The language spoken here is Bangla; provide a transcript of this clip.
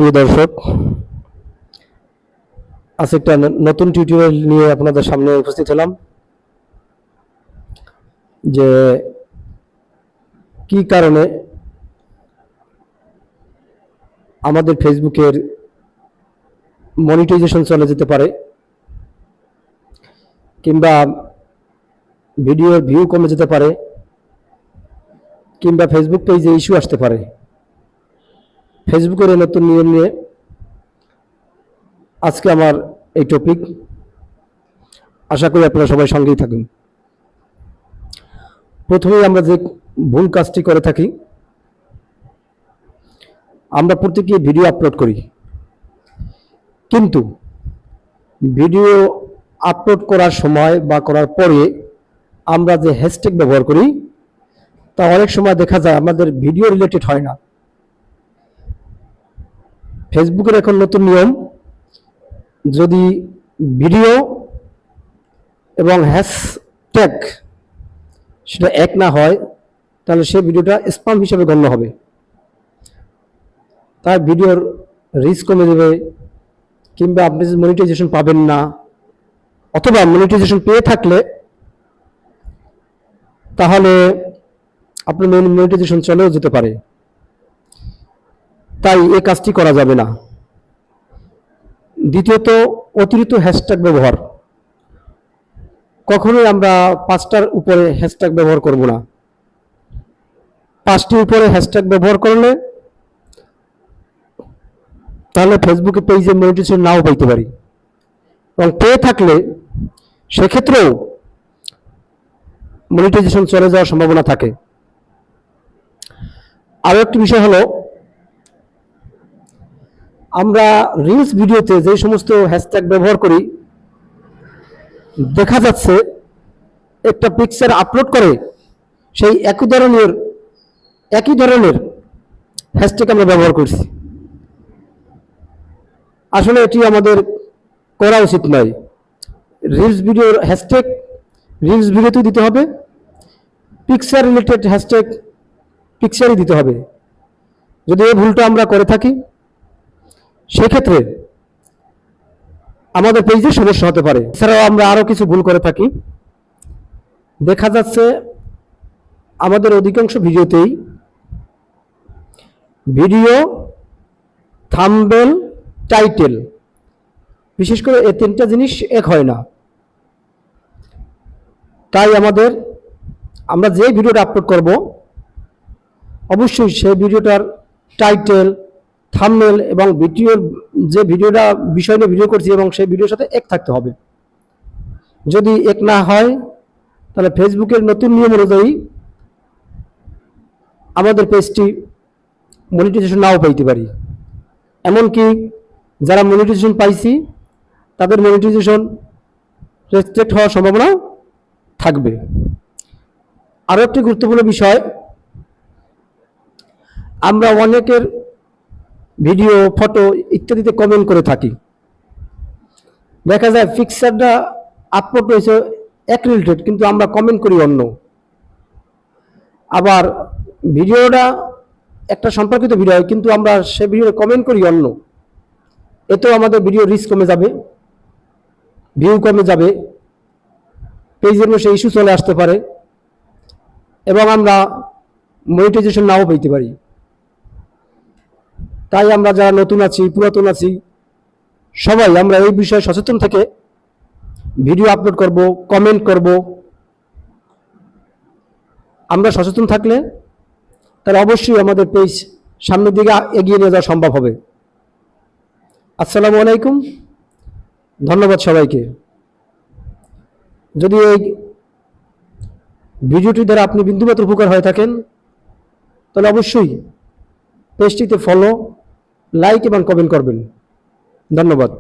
প্রিয় দর্শক, আজ একটা নতুন টিউটোরিয়াল নিয়ে আপনাদের সামনে উপস্থিত হলাম যে কি কারণে আমাদের ফেসবুকের মনিটাইজেশন চলে যেতে পারে কিংবা ভিডিওর ভিউ কমে যেতে পারে কিংবা ফেসবুক পেজে ইস্যু আসতে পারে। ফেসবুকের এই নতুন নিয়ম নিয়ে আজকে আমার এই টপিক। আশা করি আপনারা সবাই সঙ্গেই থাকুন। প্রথমেই আমরা যে ভুল কাজটি করে থাকি, আমরা প্রত্যেকে ভিডিও আপলোড করি, কিন্তু ভিডিও আপলোড করার সময় বা করার পরে আমরা যে হ্যাশট্যাগ ব্যবহার করি তা অনেক সময় দেখা যায় আমাদের ভিডিও রিলেটেড হয় না। ফেসবুকের এখন নতুন নিয়ম, যদি ভিডিও এবং হ্যাশট্যাগ সেটা এক না হয় তাহলে সেই ভিডিওটা স্প্যাম হিসেবে গণ্য হবে, তার ভিডিওর রিচ কমে যাবে কিংবা আপনি মনিটাইজেশন পাবেন না, অথবা মনিটাইজেশন পেয়ে থাকলে তাহলে আপনার মনিটাইজেশন চলেও যেতে পারে। তাই এই কাজটি করা যাবে না। দ্বিতীয়ত, অতিরিক্ত হ্যাশট্যাগ ব্যবহার। কখনোই আমরা 5টার উপরে হ্যাশট্যাগ ব্যবহার করব না। 5টির উপরে হ্যাশট্যাগ ব্যবহার করলে তাহলে ফেসবুকে পেজে মনিটাইজেশন নাও পাইতে পারি, এবং পেয়ে থাকলে সেক্ষেত্রেও মনিটাইজেশন চলে যাওয়ার সম্ভাবনা থাকে। আরো একটি বিষয় হলো, আমরা রিলস ভিডিওতে যে সমস্ত হ্যাশট্যাগ ব্যবহার করি, দেখা যাচ্ছে একটা পিকচার আপলোড করে সেই একই ধরনের হ্যাশট্যাগ আমরা ব্যবহার করছি। আসলে এটি আমাদের করা উচিত নয়। রিলস ভিডিওর হ্যাশট্যাগ রিলস ভিডিওতে দিতে হবে, পিকচার রিলেটেড হ্যাশট্যাগ পিকচারই দিতে হবে। যদি এই ভুলটা আমরা করে থাকি সেক্ষেত্রে আমাদের পেজে সমস্যা হতে পারে। এছাড়াও আমরা আরো কিছু ভুল করে থাকি। দেখা যাচ্ছে আমাদের অধিকাংশ ভিডিওতেই ভিডিও, থাম্বনেল, টাইটেল, বিশেষ করে এই 3টা জিনিস এক হয় না। তাই আমরা যে ভিডিওটা আপলোড করব অবশ্যই সেই ভিডিওটার টাইটেল, থাম্বনেল এবং যে ভিডিওটা বিষয় নিয়ে ভিডিও করছি এবং সেই ভিডিওর সাথে এক থাকতে হবে। যদি এক না হয় তাহলে ফেসবুকের নতুন নিয়ম অনুযায়ী আমাদের পেজটি মনিটাইজেশন নাও পাইতে পারি। এমনকি যারা মনিটাইজেশন পাইছি তাদের মনিটাইজেশন রেস্ট্রিক্ট হওয়ার সম্ভাবনা থাকবে। আরো একটি গুরুত্বপূর্ণ বিষয়, আমরা অনেকের ভিডিও, ফটো ইত্যাদিতে কমেন্ট করে থাকি। দেখা যায় পিকচারটা আপলোড হয়েছে এক রিলেটেড, কিন্তু আমরা কমেন্ট করি অন্য। আবার ভিডিওটা একটা সম্পর্কিত ভিডিও কিন্তু আমরা সে ভিডিওতে কমেন্ট করি অন্য। এতেও আমাদের ভিডিও রিচ কমে যাবে, ভিউ কমে যাবে, পেজের মধ্যে ইস্যু চলে আসতে পারে এবং আমরা মনিটাইজেশন নাও পেতে পারি। তাই আমরা যারা নতুন আছি, পুরাতন আছি, সবাই আমরা এই বিষয়ে সচেতন থেকে ভিডিও আপলোড করব, কমেন্ট করব। আমরা সচেতন থাকলে তাহলে অবশ্যই আমাদের পেজ সামনের দিকে এগিয়ে নিয়ে যাওয়া সম্ভব হবে। আসসালামু আলাইকুম, ধন্যবাদ সবাইকে। যদি এই ভিডিওটি দ্বারা আপনি বিন্দুমাত্র উপকার হয়ে থাকেন তাহলে অবশ্যই পেজটিতে ফলো, লাইক এবং কমেন্ট করবেন। ধন্যবাদ।